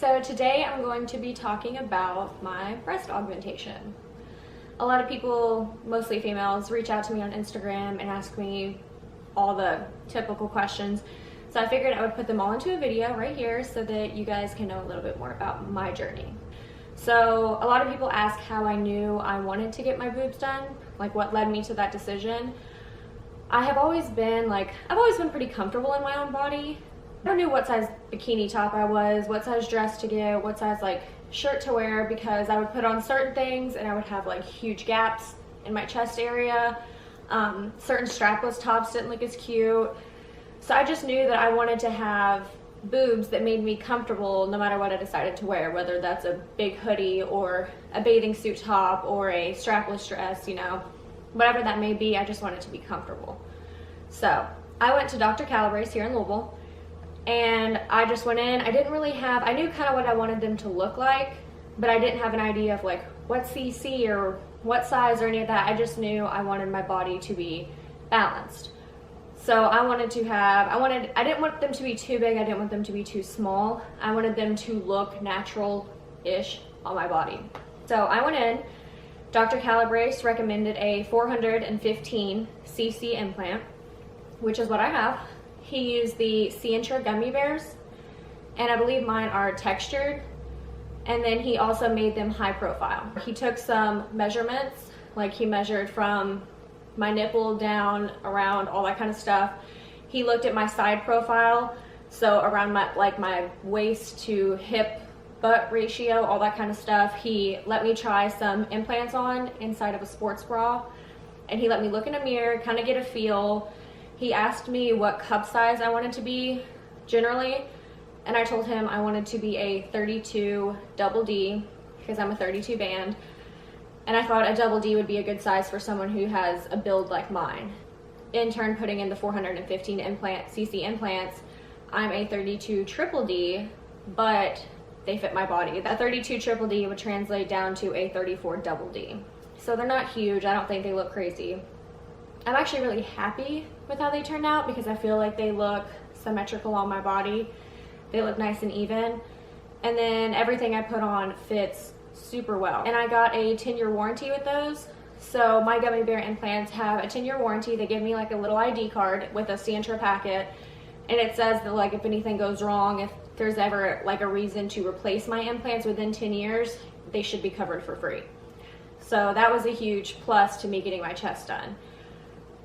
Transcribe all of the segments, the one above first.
So today I'm going to be talking about my breast augmentation. A lot of people, mostly females, reach out to me on Instagram and ask me all the typical questions. So I figured I would put them all into a video right here so that you guys can know a little bit more about my journey. So a lot of people ask how I knew I wanted to get my boobs done, like what led me to that decision. I've always been pretty comfortable in my own body. I knew what size bikini top I was, what size dress to get, what size shirt to wear, because I would put on certain things and I would have huge gaps in my chest area. Certain strapless tops didn't look as cute. So I just knew that I wanted to have boobs that made me comfortable no matter what I decided to wear, whether that's a big hoodie or a bathing suit top or a strapless dress, whatever that may be. I just wanted to be comfortable. So I went to Dr. Calobrace here in Louisville, and I just went in. I knew kind of what I wanted them to look like, but I didn't have an idea of what CC or what size or any of that. I just knew I wanted my body to be balanced. So I didn't want them to be too big, I didn't want them to be too small. I wanted them to look natural-ish on my body. So I went in. Dr. Calobrace recommended a 415 cc implant, which is what I have. He used the Incisions gummy bears, and I believe mine are textured, and then he also made them high profile. He took some measurements, he measured from my nipple down, around, all that kind of stuff. He looked at my side profile, so around my waist to hip butt ratio, all that kind of stuff. He let me try some implants on inside of a sports bra, and he let me look in a mirror, kind of get a feel. He asked me what cup size I wanted to be generally, and I told him I wanted to be a 32 double D because I'm a 32 band. And I thought a double D would be a good size for someone who has a build like mine. In turn, putting in the 415 cc implants, I'm a 32 triple D, but they fit my body. That 32 triple D would translate down to a 34 double D. So they're not huge. I don't think they look crazy. I'm actually really happy with how they turned out because I feel like they look symmetrical on my body. They look nice and even. And then everything I put on fits super well. And I got a 10-year warranty with those. So my gummy bear implants have a 10-year warranty. They give me a little ID card with a Sientra packet, and it says that if anything goes wrong, if there's ever a reason to replace my implants within 10 years, they should be covered for free. So that was a huge plus to me getting my chest done.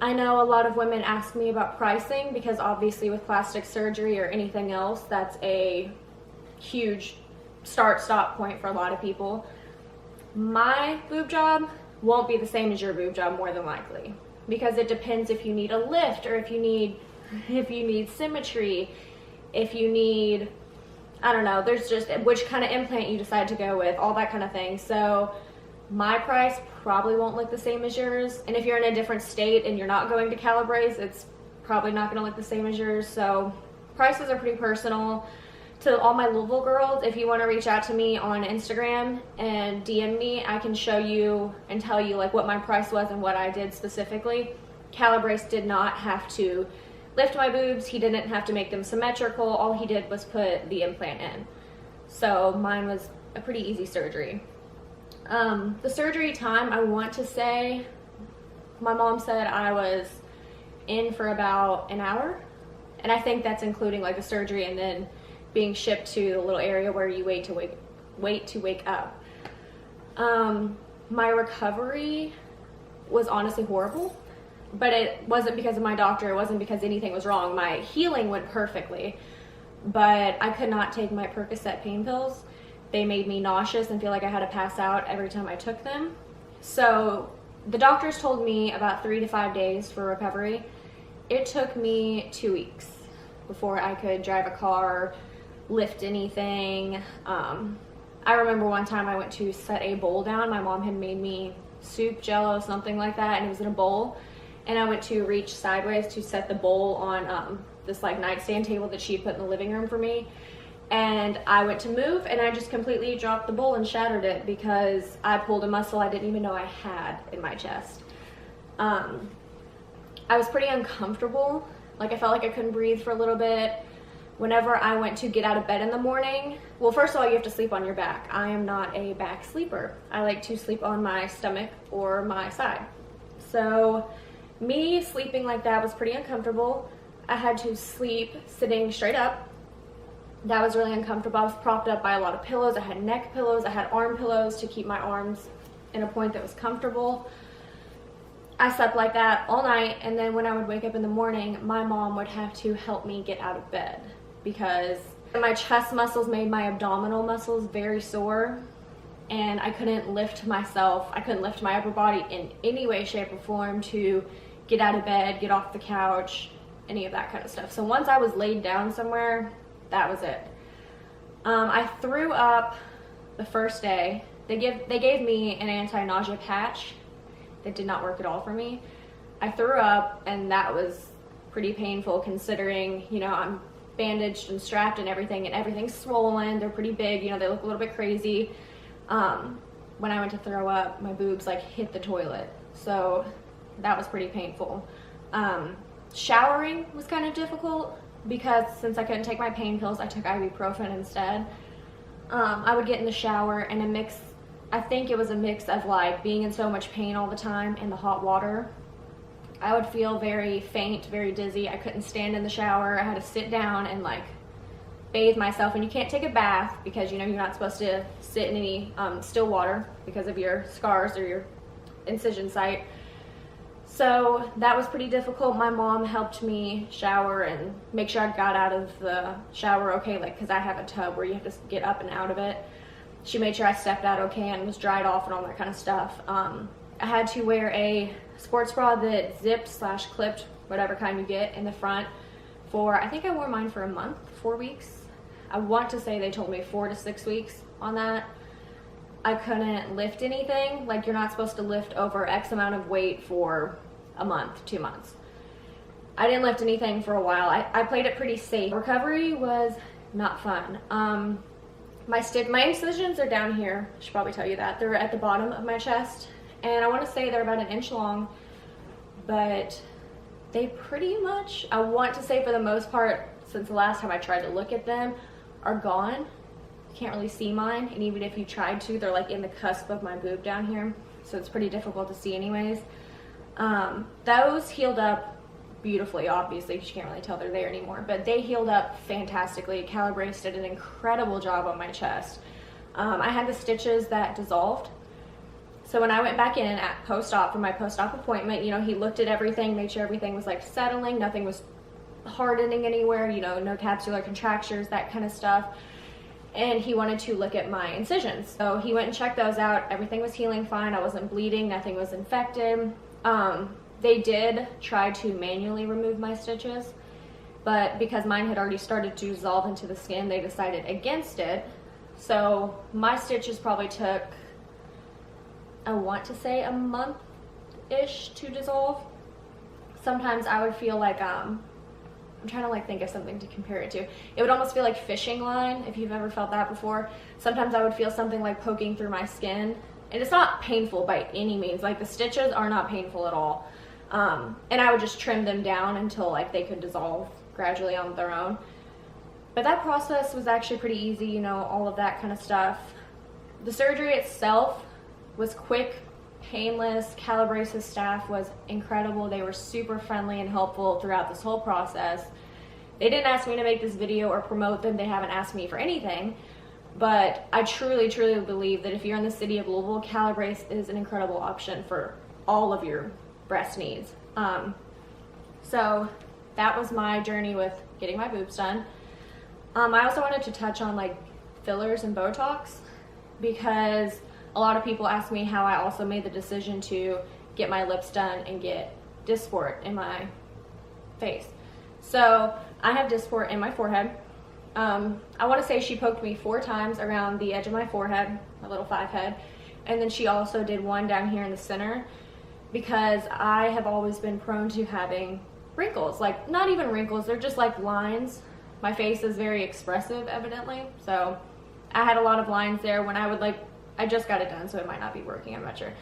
I know a lot of women ask me about pricing because obviously with plastic surgery or anything else, that's a huge stop point for a lot of people. My boob job won't be the same as your boob job, more than likely, because it depends if you need a lift or if you need symmetry, if you need, I don't know, there's just which kind of implant you decide to go with, all that kind of thing. So my price probably won't look the same as yours, and if you're in a different state and you're not going to Calobrace, it's probably not going to look the same as yours. So prices are pretty personal. To all my Louisville girls, if you want to reach out to me on Instagram and DM me, I can show you and tell you what my price was and what I did specifically. Calobrace did not have to lift my boobs. He didn't have to make them symmetrical. All he did was put the implant in. So mine was a pretty easy surgery. The surgery time, I want to say, my mom said I was in for about an hour, and I think that's including the surgery and then being shipped to the little area where you wait to wake up. My recovery was honestly horrible, but it wasn't because of my doctor. It wasn't because anything was wrong. My healing went perfectly, but I could not take my Percocet pain pills. They made me nauseous and feel like I had to pass out every time I took them. So the doctors told me about 3 to 5 days for recovery. It took me 2 weeks before I could drive a car, lift anything. I remember one time I went to set a bowl down. My mom had made me soup, jello, something like that, and it was in a bowl. And I went to reach sideways to set the bowl on this nightstand table that she had put in the living room for me. And I went to move, and I just completely dropped the bowl and shattered it because I pulled a muscle I didn't even know I had in my chest. I was pretty uncomfortable. I felt like I couldn't breathe for a little bit. whenever I went to get out of bed in the morning, well, first of all, you have to sleep on your back. I am not a back sleeper. I like to sleep on my stomach or my side. So me sleeping like that was pretty uncomfortable. I had to sleep sitting straight up. That was really uncomfortable. I was propped up by a lot of pillows. I had neck pillows. I had arm pillows to keep my arms in a point that was comfortable. I slept like that all night, and then when I would wake up in the morning, my mom would have to help me get out of bed because my chest muscles made my abdominal muscles very sore, and I couldn't lift myself. I couldn't lift my upper body in any way, shape, or form to get out of bed, get off the couch, any of that kind of stuff. So once I was laid down somewhere, that was it. I threw up the first day. They gave me an anti-nausea patch that did not work at all for me. I threw up, and that was pretty painful considering, you know, I'm bandaged and strapped and everything's swollen. They're pretty big, you know, they look a little bit crazy. When I went to throw up, my boobs like hit the toilet. So that was pretty painful. Showering was kind of difficult because since I couldn't take my pain pills, I took ibuprofen instead. I would get in the shower and I think it was a mix of like being in so much pain all the time in the hot water. I would feel very faint, very dizzy. I couldn't stand in the shower. I had to sit down and like bathe myself, and you can't take a bath because, you know, you're not supposed to sit in any still water because of your scars or your incision site. So that was pretty difficult. My mom helped me shower and make sure I got out of the shower okay, like because I have a tub where you have to get up and out of it. She made sure I stepped out okay and was dried off and all that kind of stuff. I had to wear a sports bra that zipped/clipped, whatever kind you get, in the front for, I think I wore mine for a month, 4 weeks. I want to say they told me 4 to 6 weeks on that. I couldn't lift anything. Like, you're not supposed to lift over X amount of weight for a month, 2 months. I didn't lift anything for a while. I played it pretty safe. Recovery was not fun. My incisions are down here. I should probably tell you that. They're at the bottom of my chest, and I want to say they're about 1 inch long, but they pretty much, I want to say for the most part, since the last time I tried to look at them, are gone. You can't really see mine, and even if you tried to, they're like in the cusp of my boob down here, so it's pretty difficult to see anyways. Those healed up beautifully, obviously, because you can't really tell they're there anymore, but they healed up fantastically. Calobrace did an incredible job on my chest. I had the stitches that dissolved, so when I went back in at post-op for my post-op appointment, you know, he looked at everything, made sure everything was like settling, nothing was hardening anywhere, you know, no capsular contractures, that kind of stuff. And he wanted to look at my incisions, so he went and checked those out. Everything was healing fine. I wasn't bleeding, nothing was infected. They did try to manually remove my stitches, but because mine had already started to dissolve into the skin, they decided against it. So my stitches probably took, I want to say, a month-ish to dissolve. Sometimes I would feel like, I'm trying to like think of something to compare it to. It would almost feel like fishing line, if you've ever felt that before. Sometimes I would feel something like poking through my skin, and it's not painful by any means. Like, the stitches are not painful at all. And I would just trim them down until like they could dissolve gradually on their own. But that process was actually pretty easy, you know, all of that kind of stuff. The surgery itself was quick, painless. Calobrace's staff was incredible. They were super friendly and helpful throughout this whole process. They didn't ask me to make this video or promote them. They haven't asked me for anything. But I truly, truly believe that if you're in the city of Louisville, Calobrace is an incredible option for all of your breast needs. So that was my journey with getting my boobs done. I also wanted to touch on like fillers and Botox, because a lot of people ask me how I also made the decision to get my lips done and get Dysport in my face. So I have Dysport in my forehead. I want to say she poked me 4 times around the edge of my forehead, my little 5 head, and then she also did one down here in the center, because I have always been prone to having wrinkles. Like, not even wrinkles, they're just like lines. My face is very expressive, evidently, so I had a lot of lines there when I would like, I just got it done, so it might not be working, I'm not sure,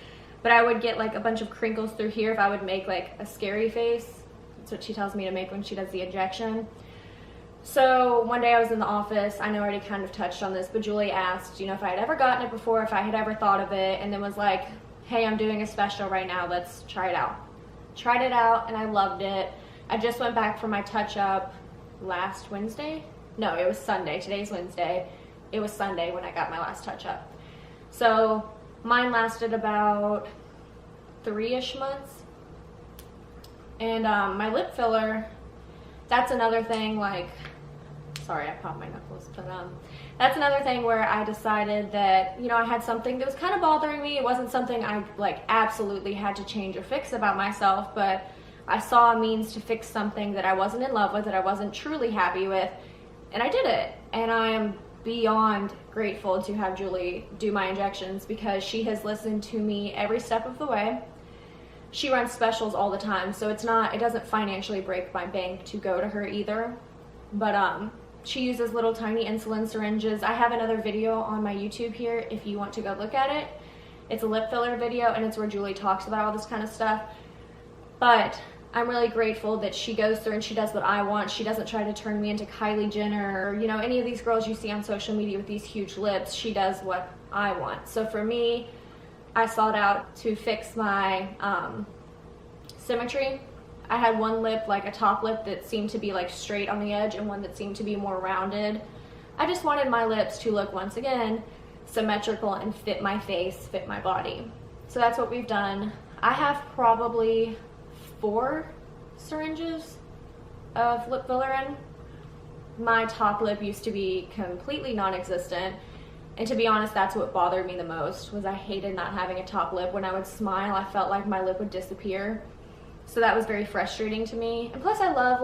but I would get like a bunch of crinkles through here if I would make like a scary face. That's what she tells me to make when she does the injection. So one day I was in the office, I know I already kind of touched on this, but Julie asked, if I had ever gotten it before, if I had ever thought of it, and then was like, hey, I'm doing a special right now, let's try it out. Tried it out and I loved it. I just went back for my touch-up last Wednesday. No, it was Sunday. Today's Wednesday. It was Sunday when I got my last touch-up. So mine lasted about 3-ish months. And my lip filler, that's another thing, like, sorry, I popped my knuckles, but that's another thing where I decided that, I had something that was kind of bothering me. It wasn't something I like absolutely had to change or fix about myself, but I saw a means to fix something that I wasn't in love with, that I wasn't truly happy with, and I did it. And I am beyond grateful to have Julie do my injections, because she has listened to me every step of the way. She runs specials all the time, so it doesn't financially break my bank to go to her either. But she uses little tiny insulin syringes. I have another video on my YouTube here if you want to go look at it. It's a lip filler video, and it's where Julie talks about all this kind of stuff. But I'm really grateful that she goes through and she does what I want. She doesn't try to turn me into Kylie Jenner or, any of these girls you see on social media with these huge lips. She does what I want. So for me, I sought out to fix my symmetry. I had one lip, like a top lip, that seemed to be like straight on the edge and one that seemed to be more rounded. I just wanted my lips to look, once again, symmetrical and fit my face, fit my body. So that's what we've done. I have probably 4 syringes of lip filler in. My top lip used to be completely non-existent, and to be honest, that's what bothered me the most, was I hated not having a top lip. When I would smile, I felt like my lip would disappear. So that was very frustrating to me. And plus I love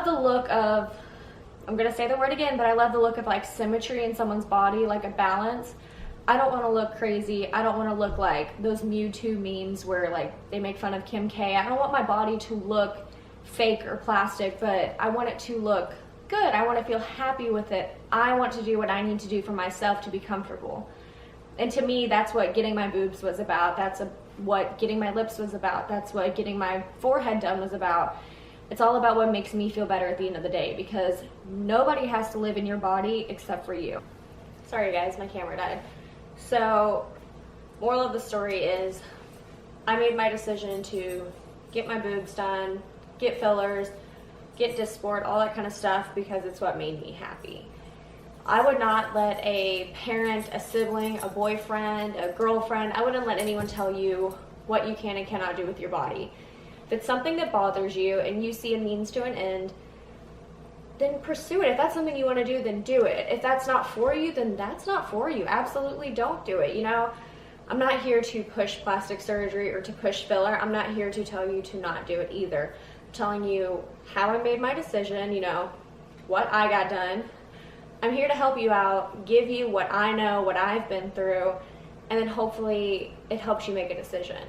the look of, I'm gonna say the word again, but I love the look of like symmetry in someone's body, like a balance. I don't want to look crazy. I don't want to look like those Mewtwo memes where like they make fun of Kim K. I don't want my body to look fake or plastic, but I want it to look good. I want to feel happy with it. I want to do what I need to do for myself to be comfortable. And to me, that's what getting my boobs was about. That's what getting my lips was about. That's what getting my forehead done was about. It's all about what makes me feel better at the end of the day, because nobody has to live in your body except for you. Sorry guys, my camera died. So, moral of the story is, I made my decision to get my boobs done, get fillers, get Dysport, all that kind of stuff, because it's what made me happy. I would not let a parent, a sibling, a boyfriend, a girlfriend, I wouldn't let anyone tell you what you can and cannot do with your body. If it's something that bothers you and you see a means to an end, then pursue it. If that's something you want to do, then do it. If that's not for you, then that's not for you. Absolutely don't do it. I'm not here to push plastic surgery or to push filler. I'm not here to tell you to not do it either. I'm telling you how I made my decision, what I got done. I'm here to help you out, give you what I know, what I've been through, and then hopefully it helps you make a decision.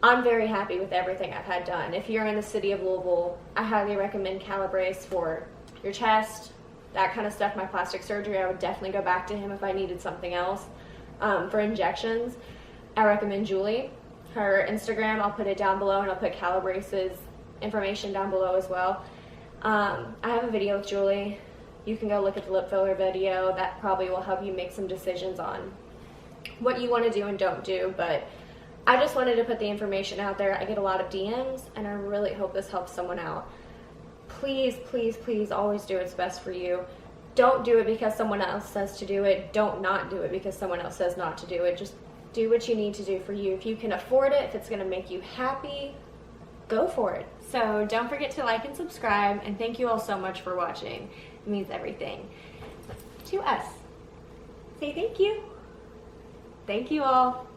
I'm very happy with everything I've had done. If you're in the city of Louisville, I highly recommend Calobrace for your chest, that kind of stuff. My plastic surgery, I would definitely go back to him if I needed something else. For injections, I recommend Julie. Her Instagram, I'll put it down below, and I'll put Calobrace's information down below as well. I have a video with Julie. You can go look at the lip filler video. That probably will help you make some decisions on what you want to do and don't do, but I just wanted to put the information out there. I get a lot of DMs, and I really hope this helps someone out. Please, please, please always do what's best for you. Don't do it because someone else says to do it. Don't not do it because someone else says not to do it. Just do what you need to do for you. If you can afford it, if it's going to make you happy, go for it. So don't forget to like and subscribe, and thank you all so much for watching. It means everything to us. Say thank you. Thank you all.